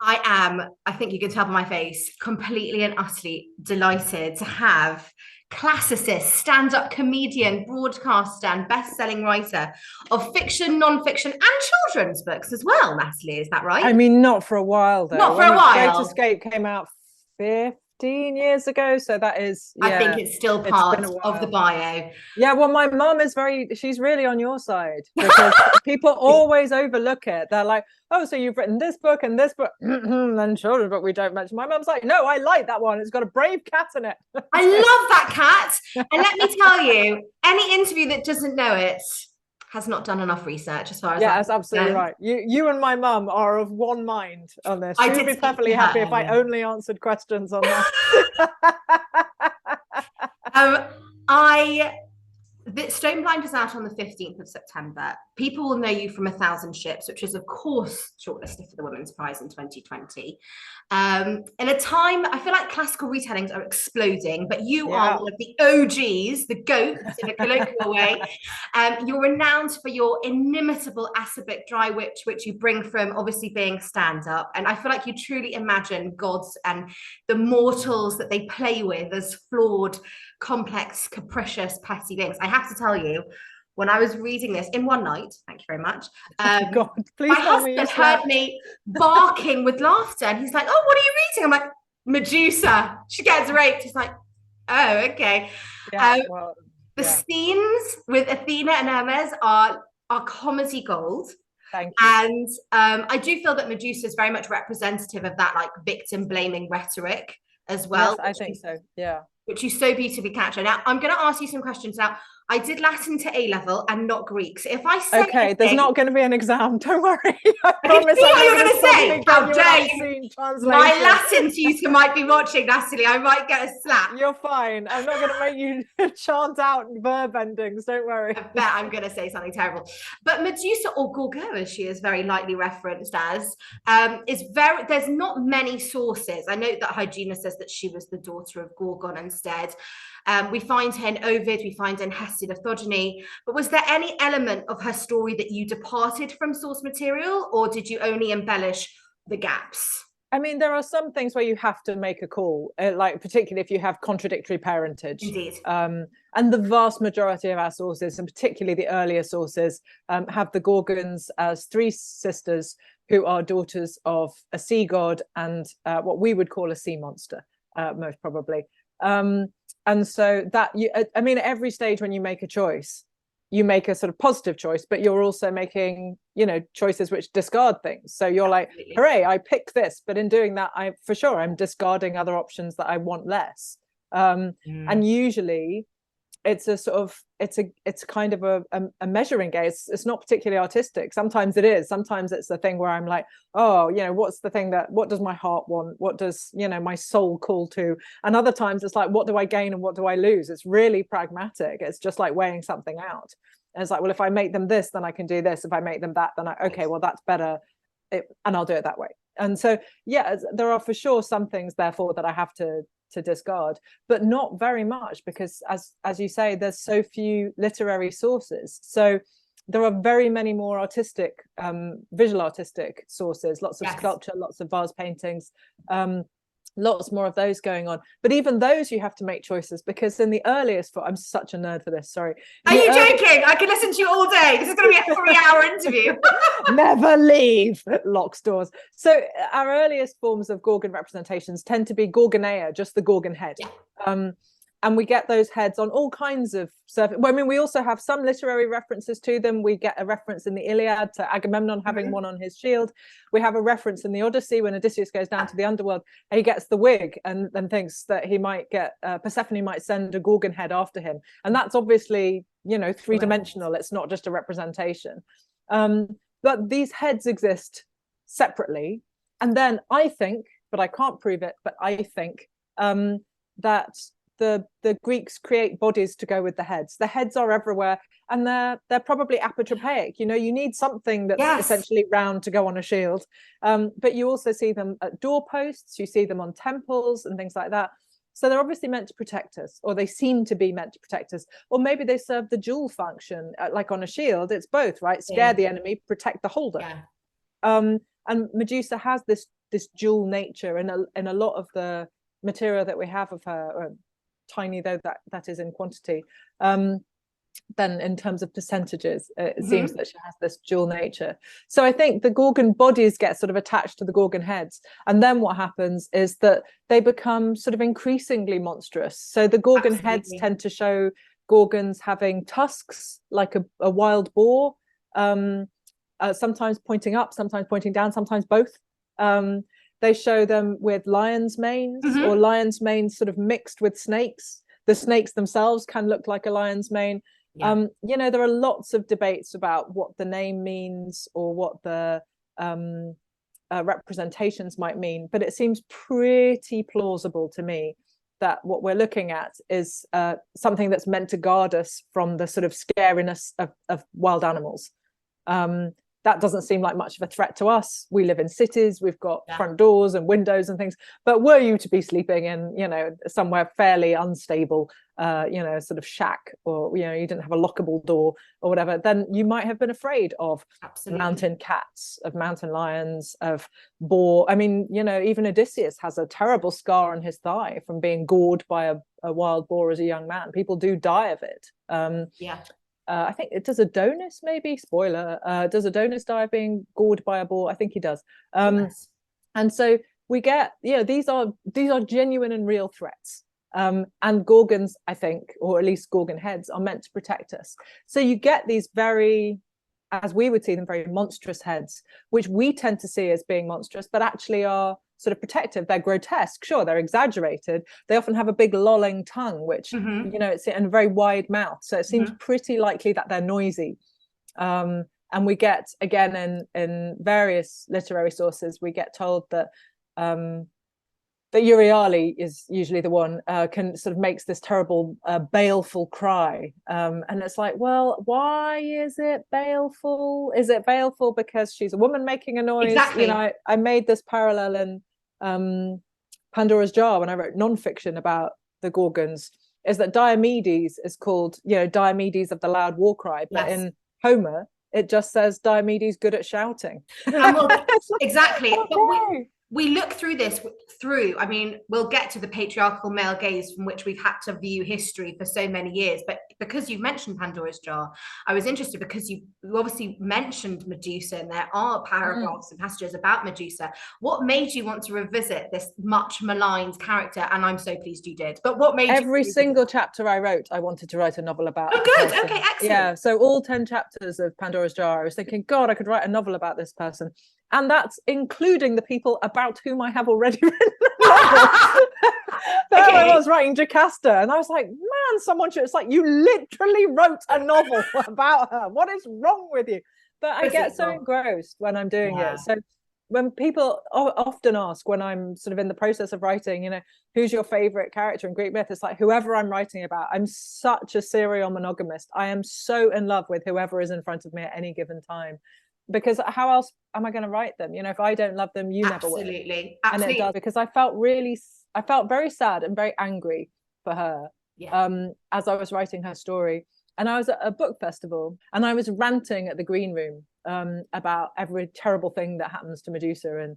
I am, I think you can tell by my face, completely and utterly delighted to have classicist, stand-up comedian, broadcaster, and best-selling writer of fiction, non-fiction, and children's books as well, Natalie. Is that I right? mean, not for a while though. Not for When a the Great while. Escape came out 15 years ago, so that is, I think yeah, it's still it's been part a of the while. bio. Yeah, well, my mum is she's really on your side because people always overlook it. They're like, oh, so you've written this book and this book, and children, but we don't mention. My mum's like, no, I like that one. It's got a brave cat in it. I So, love that cat. And let me tell you, any interview that doesn't know it has not done enough research as far as yeah, I'm that's absolutely concerned. right. You and my mum are of one mind on this. I She would did be speak to perfectly happy if I her. only answered questions on that. Um, I Stoneblind is out on the 15th of September. People will know you from A Thousand Ships, which is, of course, shortlisted for the Women's Prize in 2020. In a time, I feel like classical retellings are exploding, but you are Yeah. one of the OGs, the goats in a colloquial way. You're renowned for your inimitable acerbic dry wit, which you bring from obviously being stand-up. And I feel like you truly imagine gods and the mortals that they play with as flawed, complex, capricious, petty beings. I have to tell you, when I was reading this in one night, thank you very much, Oh God, my please tell me you husband heard slept. me barking with laughter, and he's like, "Oh, what are you reading?" I'm like, "Medusa. She gets raped." He's like, "Oh, okay." Yeah, Um, well, the yeah. scenes with Athena and Hermes are comedy gold. Thank you. And I do feel that Medusa is very much representative of that like victim blaming rhetoric as well, Yes, I think so. Yeah. which you so beautifully capture. Now, I'm going to ask you some questions. Now, I did Latin to A level and not Greek. So if I say Okay, there's anything, not going to be an exam. Don't worry. I I can see promise I'm what not you're going going to to say. suddenly get How you an dare you? obscene My translation. Latin tutor might be watching, Natalie. I might get a slap. You're fine. I'm not going to make you chant out verb endings. Don't I worry. bet I'm going to say something terrible. But Medusa, or Gorgo, as she is very lightly referenced as, is very, there's not many sources. I know that Hygiena says that she was the daughter of Gorgon instead. We find her in Ovid, we find her in Hesiod of Thogony. But was there any element of her story that you departed from source material, or did you only embellish the gaps? I mean, there are some things where you have to make a call, like particularly if you have contradictory parentage. Indeed. And the vast majority of our sources, and particularly the earlier sources, have the Gorgons as three sisters who are daughters of a sea god and what we would call a sea monster, most probably. And so that I mean, at every stage when you make a choice, you make a sort of positive choice, but you're also making, choices which discard things. So you're like, Absolutely. hooray, I picked this, but in doing that, I'm discarding other options that I want less. And usually it's a sort of it's kind of a measuring game. It's not particularly artistic. Sometimes it is. Sometimes it's the thing where I'm like, oh, what's the thing what does my heart want? What does my soul call to? And other times it's like, what do I gain and what do I lose? It's really pragmatic. It's just like weighing something out. And it's like, well, if I make them this, then I can do this. If I make them that, then okay, well, that's better, and I'll do it that way. And so, yeah, there are for sure some things, therefore, that I have to discard, but not very much, because as you say, there's so few literary sources. So there are very many more artistic, visual artistic sources, lots of Yes. sculpture, lots of vase paintings, lots more of those going on. But even those you have to make choices, because in the earliest I'm such a nerd for this, sorry. Are you joking? I could listen to you all day. This is going to be a 3-hour interview. Never leave, locks doors. So our earliest forms of Gorgon representations tend to be Gorgonaea, just the Gorgon head. Yeah. And we get those heads on all kinds of surface. Well, I mean, we also have some literary references to them. We get a reference in the Iliad to Agamemnon having one on his shield. We have a reference in the Odyssey when Odysseus goes down to the underworld and he gets the wig and thinks that he might get, Persephone might send a Gorgon head after him. And that's obviously, three-dimensional. It's not just a representation. But these heads exist separately. And then I think, but I can't prove it, but I think that the Greeks create bodies to go with the heads. The heads are everywhere, and they're probably apotropaic. You need something that's essentially round to go on a shield. But you also see them at doorposts, you see them on temples and things like that. So they're obviously meant to protect us, or they seem to be meant to protect us. Or maybe they serve the dual function, like on a shield. It's both, right? Scare the enemy, protect the holder. Yeah. And Medusa has this dual nature in a lot of the material that we have of her, tiny though that is in quantity. Then in terms of percentages, it seems that she has this dual nature. So I think the Gorgon bodies get sort of attached to the Gorgon heads, and then what happens is that they become sort of increasingly monstrous. So the Gorgon heads tend to show Gorgons having tusks like a wild boar, sometimes pointing up, sometimes pointing down, sometimes both. They show them with lion's manes, or lion's manes sort of mixed with snakes. The snakes themselves can look like a lion's mane. Yeah. There are lots of debates about what the name means or what the representations might mean, but it seems pretty plausible to me that what we're looking at is something that's meant to guard us from the sort of scariness of wild animals. That doesn't seem like much of a threat to us. We live in cities, we've got front doors and windows and things, but were you to be sleeping in, somewhere fairly unstable, sort of shack, or, you didn't have a lockable door or whatever, then you might have been afraid of mountain cats, of mountain lions, of boar. I mean, even Odysseus has a terrible scar on his thigh from being gored by a wild boar as a young man. People do die of it. I think it does. Adonis, maybe, spoiler, does Adonis die of being gored by a boar? I think he does. Yes. And so we get, these are genuine and real threats. And Gorgons, I think, or at least Gorgon heads, are meant to protect us. So you get these very, as we would see them, very monstrous heads, which we tend to see as being monstrous, but actually are sort of protective. They're grotesque, sure, they're exaggerated. They often have a big lolling tongue, which it's in a very wide mouth, so it seems pretty likely that they're noisy. And we get, again, in various literary sources, we get told that Euryale is usually the one, can sort of makes this terrible baleful cry, and it's like, well, why is it baleful? Is it baleful because she's a woman making a noise? Exactly. I made this parallel in Pandora's Jar when I wrote non-fiction about the Gorgons, is that Diomedes is called, Diomedes of the loud war cry, but in Homer it just says Diomedes good at shouting. Exactly. But we look through this I mean, we'll get to the patriarchal male gaze from which we've had to view history for so many years, but because you mentioned Pandora's Jar, I was interested because you obviously mentioned Medusa, and there are paragraphs and passages about Medusa. What made you want to revisit this much maligned character? And I'm so pleased you did. But what made every single chapter I wrote, I wanted to write a novel about. Oh, good. Okay, excellent. Yeah, so all 10 chapters of Pandora's Jar, I was thinking, God, I could write a novel about this person. And that's including the people about whom I have already written a novel. There I was writing Jocasta, and I was like, man, someone should. It's like, you literally wrote a novel about her. What is wrong with you? But I get so engrossed when I'm doing it. So when people often ask, when I'm sort of in the process of writing, who's your favorite character in Greek myth? It's like, whoever I'm writing about. I'm such a serial monogamist. I am so in love with whoever is in front of me at any given time. Because how else am I going to write them? If I don't love them, you never will. Absolutely. And it does, because I felt very sad and very angry for her as I was writing her story. And I was at a book festival, and I was ranting at the green room about every terrible thing that happens to Medusa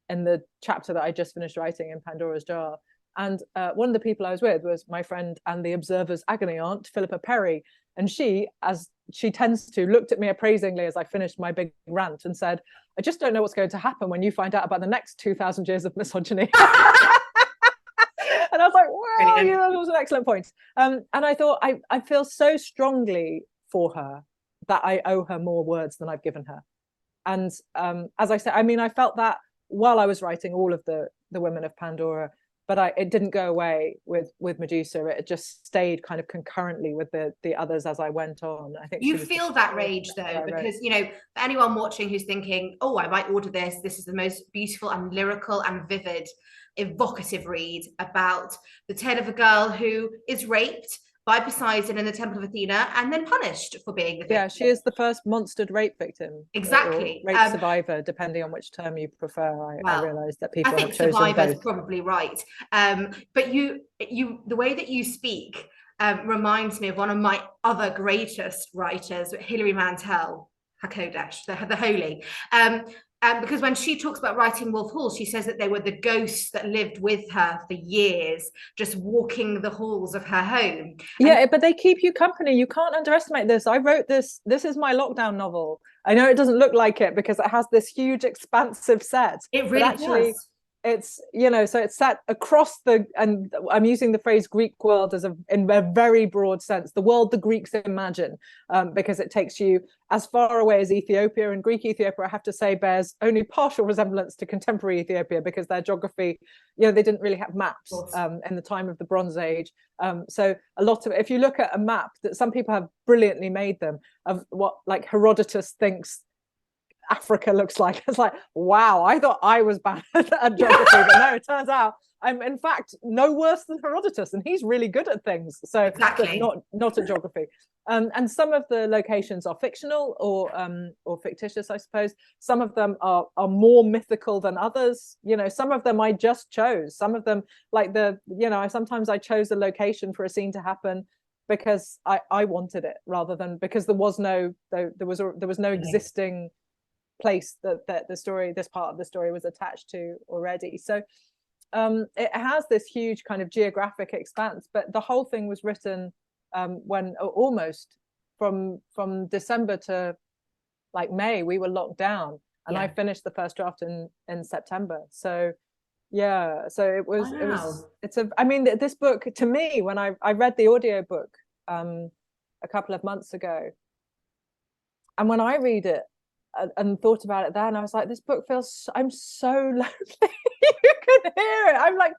in the chapter that I just finished writing in Pandora's Jar. And one of the people I was with was my friend and the Observer's agony aunt, Philippa Perry. And she, as she tends to, looked at me appraisingly as I finished my big rant and said, I just don't know what's going to happen when you find out about the next 2,000 years of misogyny. And I was like, wow, that was an excellent point. And I thought, I feel so strongly for her that I owe her more words than I've given her. And as I said, I mean, I felt that while I was writing all of the women of Pandora, but it didn't go away with Medusa. It just stayed kind of concurrently with the others as I went on. I think you feel that rage though, because for anyone watching who's thinking, oh, I might order this is the most beautiful and lyrical and vivid, evocative read about the tale of a girl who is raped by Poseidon in the Temple of Athena and then punished for being the victim. Yeah, she is the first monstered rape victim. Exactly. Rape survivor, depending on which term you prefer. I realised that people have chosen survivor's both. Probably right. But you the way that you speak reminds me of one of my other greatest writers, Hilary Mantel, HaKodesh, the Holy. Because when she talks about writing Wolf Hall, she says that they were the ghosts that lived with her for years, just walking the halls of her home. Yeah, but they keep you company. You can't underestimate this. I wrote this. This is my lockdown novel. I know it doesn't look like it because it has this huge, expansive set. It really actually does. It's, you know, so it's set across the, and I'm using the phrase Greek world as in a very broad sense, the world the Greeks imagine, because it takes you as far away as Ethiopia. And Greek Ethiopia, I have to say, bears only partial resemblance to contemporary Ethiopia because their geography, you know, they didn't really have maps in the time of the Bronze Age. So a lot of, if you look at a map that some people have brilliantly made them of what like Herodotus thinks Africa looks like, it's like, wow, I thought I was bad at geography, but no, it turns out I'm in fact no worse than Herodotus, and he's really good at things. So exactly. not at geography. And some of the locations are fictional or fictitious, I suppose. Some of them are more mythical than others. You know, some of them I just chose. Some of them, like sometimes I chose a location for a scene to happen because I wanted it, rather than because there was no existing place that this part of the story was attached to already. So it has this huge kind of geographic expanse, but the whole thing was written when almost from December to like May we were locked down, and I finished the first draft in September. So yeah, so I mean, this book, to me, when I read the audiobook a couple of months ago, and when I read it and thought about it then, I was like, this book feels, I'm so lonely. You can hear it. I'm like,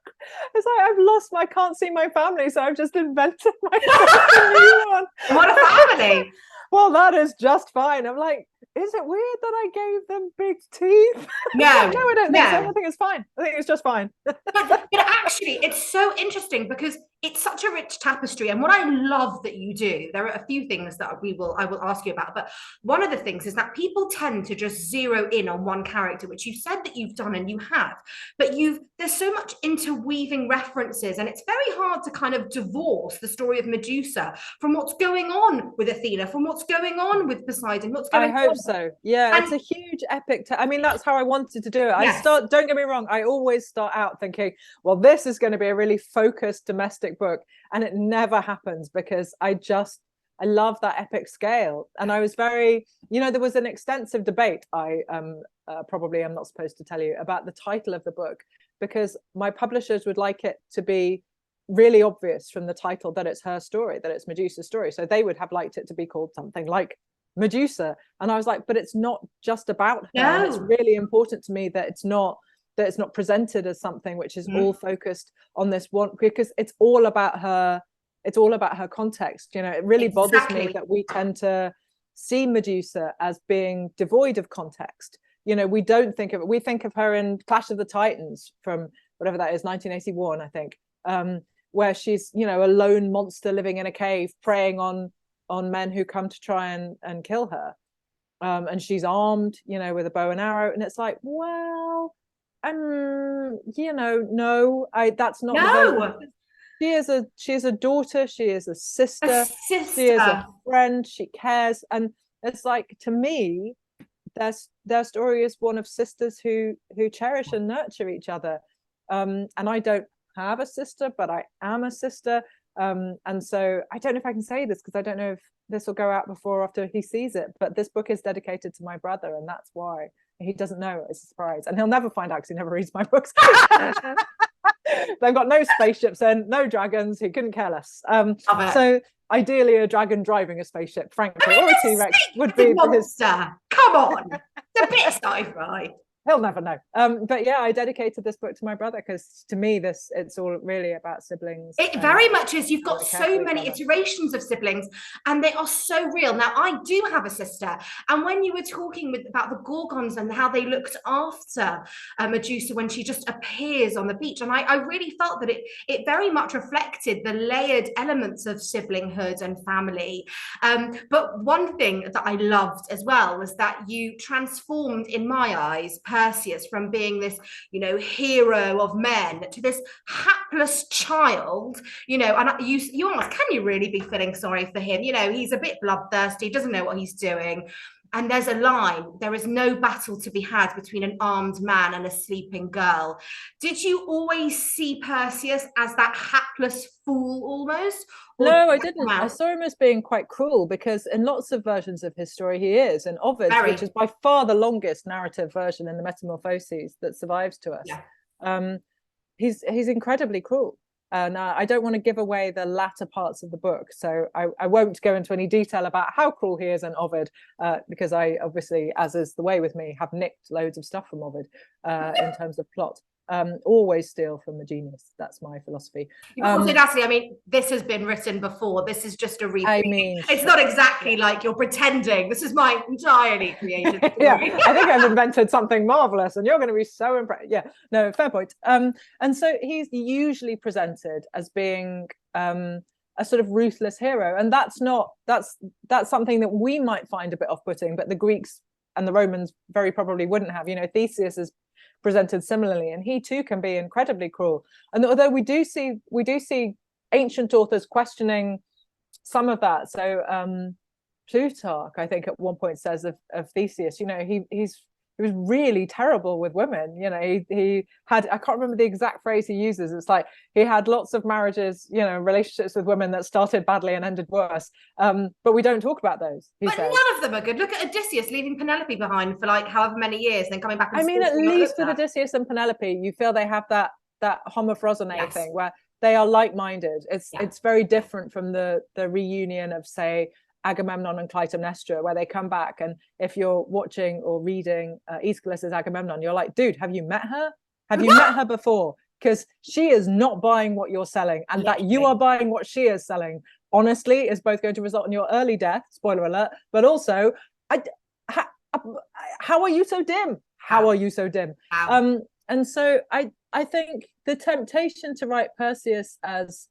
it's like I can't see my family, so I've just invented myself a new one. What a family. Well, that is just fine. I'm like, is it weird that I gave them big teeth? No, I don't think so. I think it's fine. I think it's just fine. but actually, it's so interesting because it's such a rich tapestry. And what I love that you do, there are a few things that I will ask you about. But one of the things is that people tend to just zero in on one character, which you said that you've done, and you have. But there's so much interweaving references, and it's very hard to kind of divorce the story of Medusa from what's going on with Athena, from what's going on with Poseidon, what's going on. I hope so. Yeah, it's a huge epic. I mean, that's how I wanted to do it. Yes. Don't get me wrong, I always start out thinking, well, this is going to be a really focused domestic book, and it never happens because I love that epic scale. And I was very, there was an extensive debate, I probably am not supposed to tell you, about the title of the book, because my publishers would like it to be really obvious from the title that it's her story, that it's Medusa's story. So they would have liked it to be called something like Medusa. And I was like, but it's not just about her. No. It's really important to me that it's not presented as something which is all focused on this one, because it's all about her. It's all about her context. It really bothers me that we tend to see Medusa as being devoid of context. We don't think of it. We think of her in Clash of the Titans from whatever that is, 1981, I think, where she's, a lone monster living in a cave, preying on men who come to try and kill her. And she's armed, with a bow and arrow. And it's like, well, no, that's not. No. She is a daughter. She is a sister. She is a friend. She cares. And it's like, to me, their story is one of sisters who cherish and nurture each other. And I don't have a sister, but I am a sister. And so I don't know if I can say this because I don't know if this will go out before or after he sees it, but this book is dedicated to my brother, and that's why. He doesn't know. It's a surprise, and he'll never find out because he never reads my books. They've got no spaceships and no dragons. He couldn't care less. So ideally a dragon driving a spaceship, frankly, or a T-Rex would be his. Come on, the bit sci-fi. He'll never know. But yeah, I dedicated this book to my brother because to me, it's all really about siblings. It very much is. You've got so many iterations of siblings, and they are so real. Now, I do have a sister, and when you were talking about the Gorgons and how they looked after Medusa when she just appears on the beach, and I really felt that it very much reflected the layered elements of siblinghood and family. But one thing that I loved as well was that you transformed, in my eyes, Perseus from being this, hero of men to this hapless child, and you ask, can you really be feeling sorry for him? He's a bit bloodthirsty, doesn't know what he's doing. And there's a line, there is no battle to be had between an armed man and a sleeping girl. Did you always see Perseus as that hapless fool almost? No, I didn't. I saw him as being quite cruel, because in lots of versions of his story he is. In Ovid's, which is by far the longest narrative version in the Metamorphoses that survives to us, he's incredibly cruel. And I don't want to give away the latter parts of the book, so I won't go into any detail about how cruel he is in Ovid, because I obviously, as is the way with me, have nicked loads of stuff from Ovid in terms of plot. Always steal from the genius. That's my philosophy. Also, Natalie, I mean, this has been written before. This is just a read. I mean, it's not exactly like you're pretending. This is my entirely created story. Yeah, I think I've invented something marvelous, and you're going to be so impressed. Yeah, no, fair point. And so he's usually presented as being a sort of ruthless hero, and that's something that we might find a bit off-putting, but the Greeks and the Romans very probably wouldn't have. You know, Theseus is presented similarly, and he too can be incredibly cruel. And although we do see ancient authors questioning some of that, so Plutarch, I think, at one point says of Theseus, you know, he was really terrible with women. You know, he had, I can't remember the exact phrase he uses. It's like he had lots of marriages, you know, relationships with women that started badly and ended worse. But we don't talk about those. But none of them are good. Look at Odysseus leaving Penelope behind for like however many years, then coming back. And I mean, at least with Odysseus and Penelope, you feel they have that homophrosyne thing where they are like-minded. It's very different from the reunion of, say, Agamemnon and Clytemnestra, where they come back, and if you're watching or reading Aeschylus's Agamemnon, you're like, dude, have you met her? Have you met her before? Because she is not buying what you're selling, and that you are buying what she is selling, honestly, is both going to result in your early death, spoiler alert, but also, how are you so dim? How are you so dim? And so I think the temptation to write Perseus as,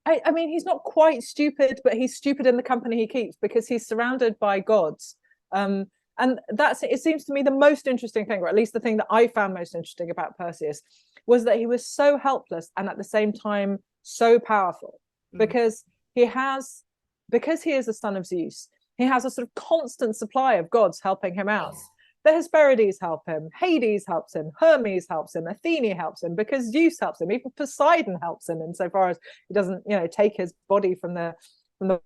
I mean, he's not quite stupid, but he's stupid in the company he keeps, because he's surrounded by gods. And it seems to me the most interesting thing, or at least the thing that I found most interesting about Perseus, was that he was so helpless and at the same time so powerful, because he is the son of Zeus, he has a sort of constant supply of gods helping him out. The Hesperides help him, Hades helps him, Hermes helps him, Athene helps him, because Zeus helps him, even Poseidon helps him insofar as he doesn't, you know, take his body from the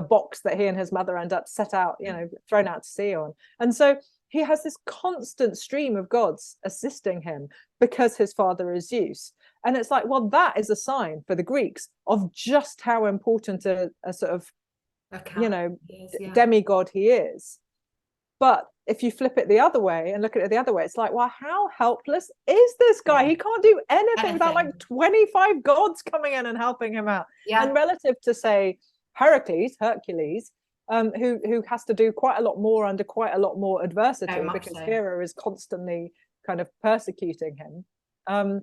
box that he and his mother end up thrown out to sea on. And so he has this constant stream of gods assisting him because his father is Zeus. And it's like, well, that is a sign for the Greeks of just how important a sort of, demigod he is. But if you flip it the other way and look at it the other way, it's like, well, how helpless is this guy? He can't do anything without like 25 gods coming in and helping him out. And relative to, say, Hercules, who has to do quite a lot more under quite a lot more adversity, because Hera is constantly kind of persecuting him.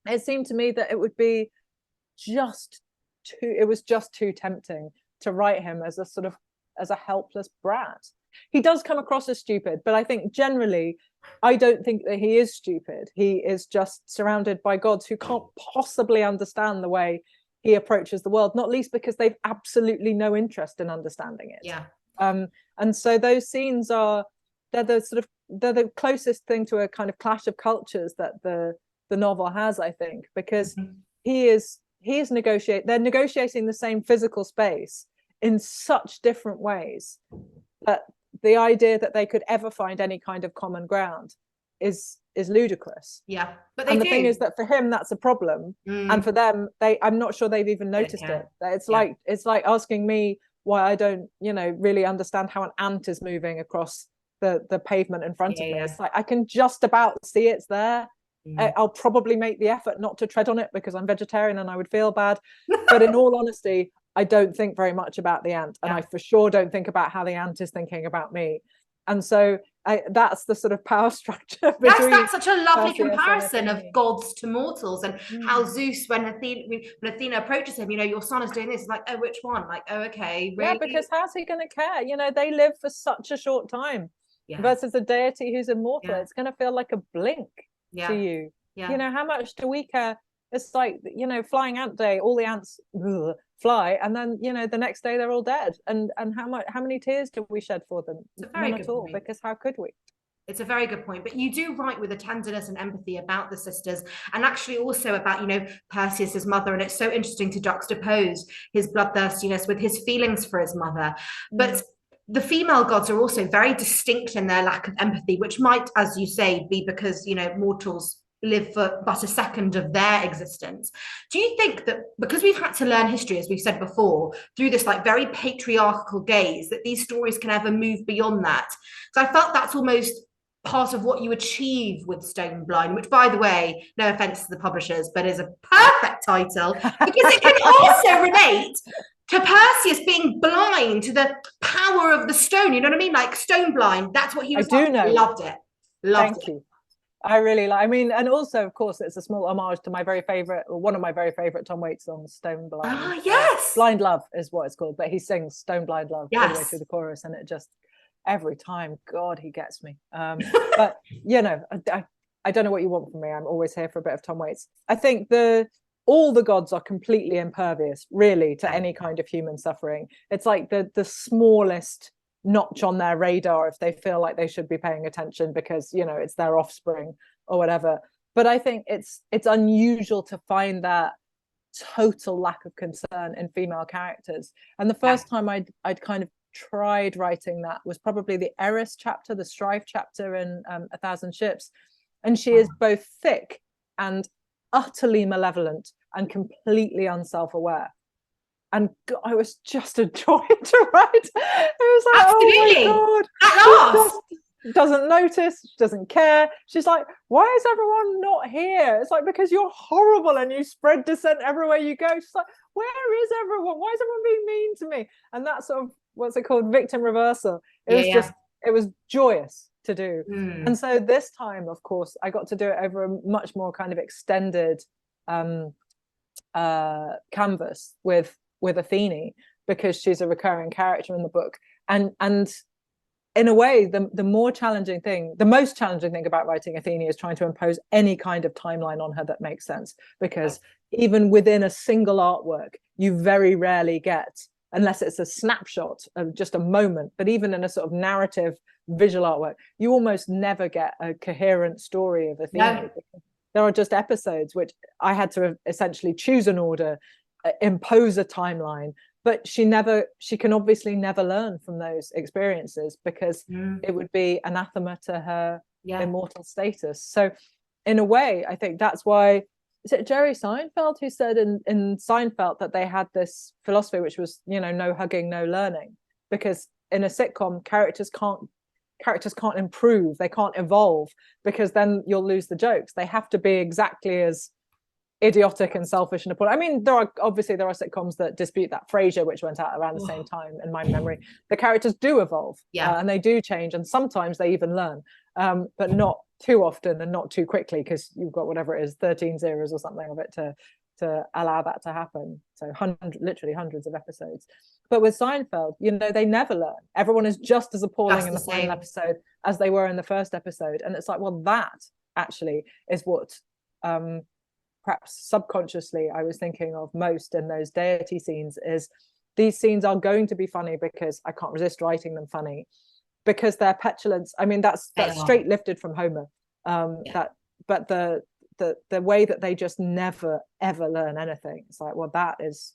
It seemed to me that it would be just too tempting to write him as a helpless brat. He does come across as stupid, but I think generally, I don't think that he is stupid. He is just surrounded by gods who can't possibly understand the way he approaches the world, not least because they've absolutely no interest in understanding it. And so those scenes they're the closest thing to a kind of clash of cultures that the novel has, I think, because they're negotiating the same physical space in such different ways that the idea that they could ever find any kind of common ground is ludicrous. But the thing is that for him that's a problem, and for them, I'm not sure they've even noticed it. It's like asking me why I don't really understand how an ant is moving across the pavement in front of me. It's like I can just about see it's there. I'll probably make the effort not to tread on it because I'm vegetarian and I would feel bad, but in all honesty, I don't think very much about the ant, and I for sure don't think about how the ant is thinking about me. And so that's the sort of power structure. That's such a lovely comparison of gods to mortals, and how Zeus, when Athena approaches him, your son is doing this, like, oh, which one? Like, oh, okay, really? Yeah, because how's he going to care? They live for such a short time versus a deity who's immortal. It's going to feel like a blink to you. How much do we care? It's like, Flying Ant Day, all the ants fly, and then the next day they're all dead. And how many tears did we shed for them? None at all, because how could we? It's a very good point, but you do write with a tenderness and empathy about the sisters, and actually also about, Perseus's mother. And it's so interesting to juxtapose his bloodthirstiness with his feelings for his mother. But the female gods are also very distinct in their lack of empathy, which might, as you say, be because, mortals live for but a second of their existence. Do you think that because we've had to learn history, as we've said before, through this like very patriarchal gaze, that these stories can ever move beyond that? So I felt that's almost part of what you achieve with Stoneblind, which, by the way, no offense to the publishers, but is a perfect title because it can also relate to Perseus being blind to the power of the stone. You know what I mean? Like Stoneblind, that's what he was. I do know. Loved it. Thank you. I really like. I mean, and also, of course, it's a small homage to my very favorite, or one of my very favorite Tom Waits songs, Stoneblind. Ah, yes. Blind Love is what it's called, but he sings Stoneblind Love all the way Yes. through the chorus, and it just every time, God, he gets me. But I don't know what you want from me. I'm always here for a bit of Tom Waits. I think all the gods are completely impervious, really, to any kind of human suffering. It's like the smallest notch on their radar if they feel like they should be paying attention because it's their offspring or whatever. But I think it's unusual to find that total lack of concern in female characters. And the first time I'd kind of tried writing that was probably the Eris chapter, the Strife chapter in A Thousand Ships, and she is both thick and utterly malevolent and completely unself-aware. And I was just a joy to write. It was like, absolutely. Oh my God, she doesn't notice, she doesn't care. She's like, why is everyone not here? It's like, because you're horrible and you spread dissent everywhere you go. She's like, where is everyone? Why is everyone being mean to me? And that sort of, what's it called, victim reversal. It was joyous to do. And so this time, of course, I got to do it over a much more kind of extended canvas with Athene, because she's a recurring character in the book. And in a way, the most challenging thing about writing Athene is trying to impose any kind of timeline on her that makes sense, because even within a single artwork, you very rarely get, unless it's a snapshot of just a moment, but even in a sort of narrative visual artwork, you almost never get a coherent story of Athene. There are just episodes which I had to essentially choose an order, impose a timeline, but she can obviously never learn from those experiences, because it would be anathema to her immortal status. So in a way, I think that's why, is it Jerry Seinfeld who said in Seinfeld that they had this philosophy which was, no hugging, no learning, because in a sitcom, characters can't improve, they can't evolve, because then you'll lose the jokes. They have to be exactly as idiotic and selfish and appalling. I mean, there are sitcoms that dispute that. Frasier, which went out around the same time in my memory, the characters do evolve, and they do change, and sometimes they even learn, but not too often and not too quickly, because you've got whatever it is, 13 zeros or something of it to allow that to happen. So literally hundreds of episodes. But with Seinfeld, they never learn. Everyone is just as appalling in the final episode as they were in the first episode. And it's like, well, that actually is what perhaps subconsciously I was thinking of most in those deity scenes, is these scenes are going to be funny because I can't resist writing them funny, because their petulance, I mean, that's straight lifted from Homer. But the way that they just never ever learn anything, it's like, well, that is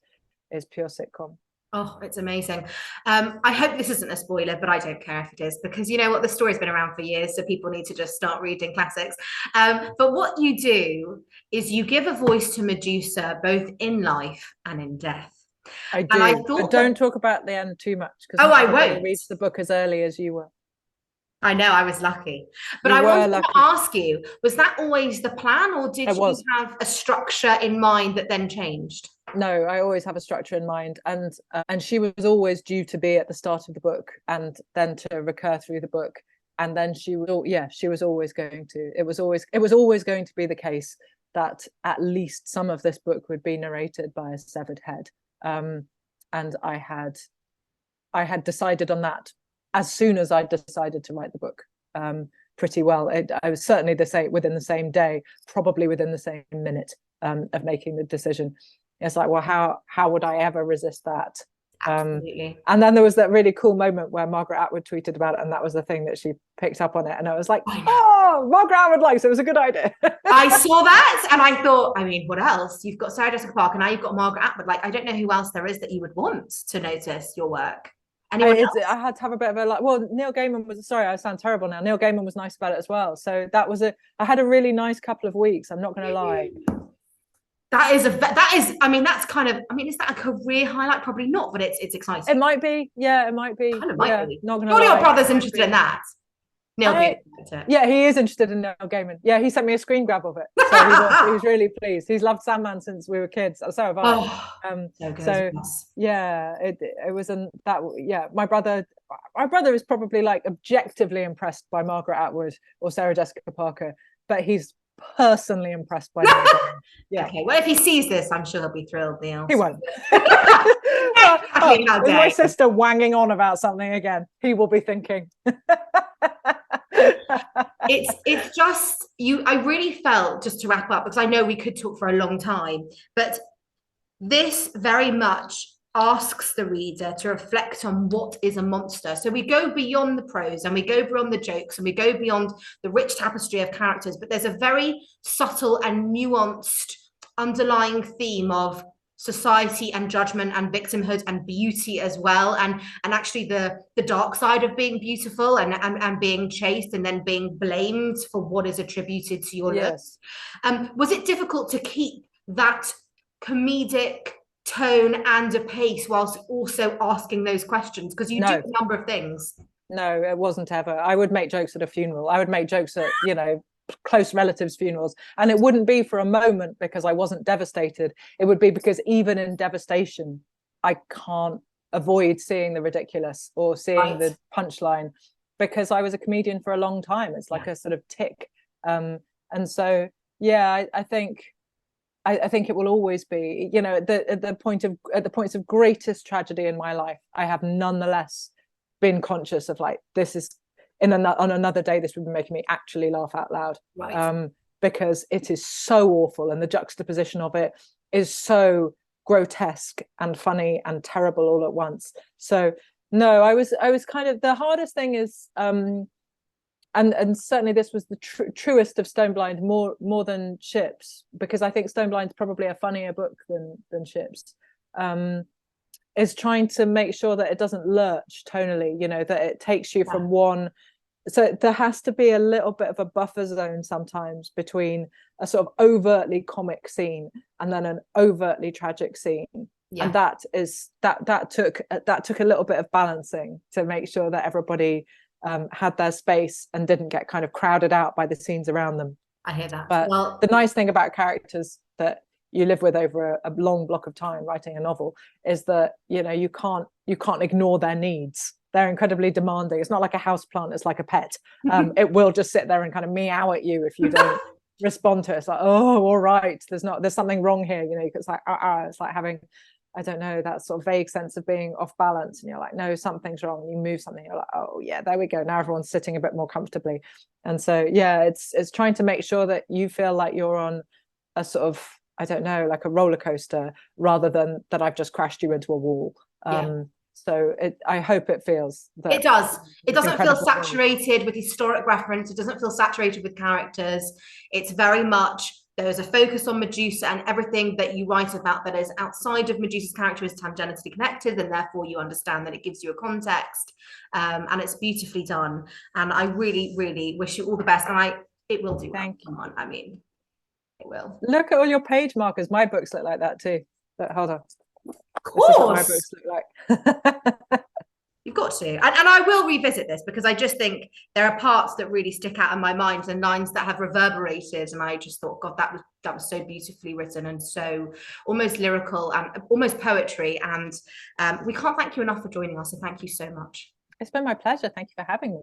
pure sitcom. Oh, it's amazing. I hope this isn't a spoiler, but I don't care if it is, because you know what, the story's been around for years, so people need to just start reading classics. But what you do is you give a voice to Medusa both in life and in death. I do. And don't talk about the end too much, because I won't read the book as early as you were. I know, I was lucky. But I wanted to ask you, was that always the plan, or did you have a structure in mind that then changed? No, I always have a structure in mind, and she was always due to be at the start of the book, and then to recur through the book, and then she was always going to. It was always going to be the case that at least some of this book would be narrated by a severed head, and I had decided on that as soon as I decided to write the book. Pretty well. I was certainly within the same day, probably within the same minute of making the decision. It's like, well, how would I ever resist that? Absolutely. And then there was that really cool moment where Margaret Atwood tweeted about it, and that was the thing that she picked up on it, and I was like, oh, Margaret Atwood likes it. It was a good idea. I saw that and I thought, I mean, what else? You've got Sarah Jessica Parker, now you've got Margaret Atwood. Like, I don't know who else there is that you would want to notice your work. Anyone else? I had to have a bit of a like. Well, Neil Gaiman was, sorry, I sound terrible now. Neil Gaiman was nice about it as well. So that was I had a really nice couple of weeks. I'm not going to lie. That is, I mean, that's kind of, I mean, is that a career highlight? Probably not, but it's exciting. It might be. Yeah, it might be. Kind of might be. Not gonna lie. Your brother's interested in that. Neil Gaiman. Yeah, he is interested in Neil Gaiman. Yeah, he sent me a screen grab of it. So he was really pleased. He's loved Sandman since we were kids. So have I. Yeah, it was my brother is probably like objectively impressed by Margaret Atwood or Sarah Jessica Parker, but he's personally impressed by Neil Gaiman. Yeah. Okay, well, if he sees this, I'm sure he'll be thrilled, Neil. He won't. With my sister wanging on about something again, he will be thinking. It's just I really felt, just to wrap up, because I know we could talk for a long time, but this very much asks the reader to reflect on what is a monster. So we go beyond the prose and we go beyond the jokes and we go beyond the rich tapestry of characters, but there's a very subtle and nuanced underlying theme of society and judgment and victimhood and beauty as well, and actually the dark side of being beautiful and being chaste and then being blamed for what is attributed to your looks. Was it difficult to keep that comedic tone and a pace whilst also asking those questions, because you do a number of things? No, it wasn't ever. I would make jokes at a funeral. I would make jokes at close relatives' funerals, and it wouldn't be for a moment because I wasn't devastated. It would be because even in devastation I can't avoid seeing the ridiculous or seeing the punchline, because I was a comedian for a long time. It's like a sort of tick, and so I think it will always be, at the points of greatest tragedy in my life, I have nonetheless been conscious of like, this is on another day, this would be making me actually laugh out loud, because it is so awful, and the juxtaposition of it is so grotesque and funny and terrible all at once. So no, I was kind of, the hardest thing is and certainly this was the truest of Stoneblind, more than Ships, because I think Stoneblind's probably a funnier book than Ships, is trying to make sure that it doesn't lurch tonally, that it takes you from one. So there has to be a little bit of a buffer zone sometimes between a sort of overtly comic scene and then an overtly tragic scene. And that took a little bit of balancing to make sure that everybody had their space and didn't get kind of crowded out by the scenes around them. I hear that. But the nice thing about characters that you live with over a long block of time writing a novel is that you can't ignore their needs. They're incredibly demanding. It's not like a house plant, it's like a pet. It will just sit there and kind of meow at you if you don't respond to it. It's like, oh, all right, there's something wrong here. It's like it's like having, I don't know, that sort of vague sense of being off balance, and you're like, no, something's wrong. You move something, you're like, oh yeah, there we go, now everyone's sitting a bit more comfortably. And so it's trying to make sure that you feel like you're on a sort of, I don't know, like a roller coaster, rather than that I've just crashed you into a wall. So I hope it feels that it does. It doesn't feel saturated with historic reference. It doesn't feel saturated with characters. It's very much, there's a focus on Medusa, and everything that you write about that is outside of Medusa's character is tangentially connected, and therefore you understand that it gives you a context, and it's beautifully done. And I really, really wish you all the best. And it will do. Thank you. Come on, I mean, it will. Look at all your page markers. My books look like that too. But hold on. Of course. My books look like. You've got to, and I will revisit this, because I just think there are parts that really stick out in my mind and lines that have reverberated, and I just thought, God, that was so beautifully written and so almost lyrical and almost poetry. And we can't thank you enough for joining us, so thank you so much. It's been my pleasure. Thank you for having me.